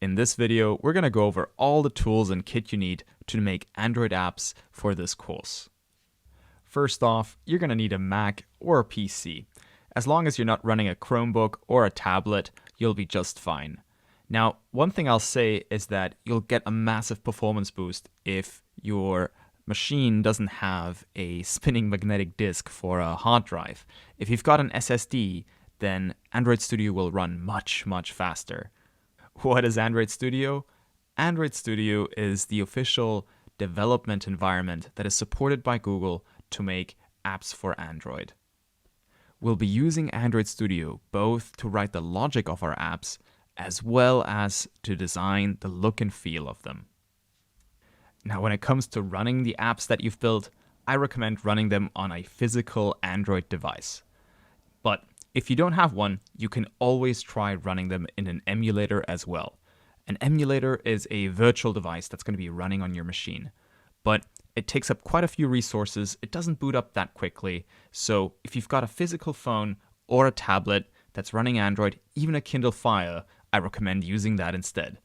In this video, we're going to go over all the tools and kit you need to make Android apps for this course. First off, you're going to need a Mac or a PC. As long as you're not running a Chromebook or a tablet, you'll be just fine. Now, one thing I'll say is that you'll get a massive performance boost if your machine doesn't have a spinning magnetic disk for a hard drive. If you've got an SSD, then Android Studio will run much faster. What is Android Studio? Android Studio is the official development environment that is supported by Google to make apps for Android. We'll be using Android Studio both to write the logic of our apps as well as to design the look and feel of them. Now, when it comes to running the apps that you've built, I recommend running them on a physical Android device. But if you don't have one, you can always try running them in an emulator as well. An emulator is a virtual device that's going to be running on your machine, but it takes up quite a few resources. It doesn't boot up that quickly. So if you've got a physical phone or a tablet that's running Android, even a Kindle Fire, I recommend using that instead.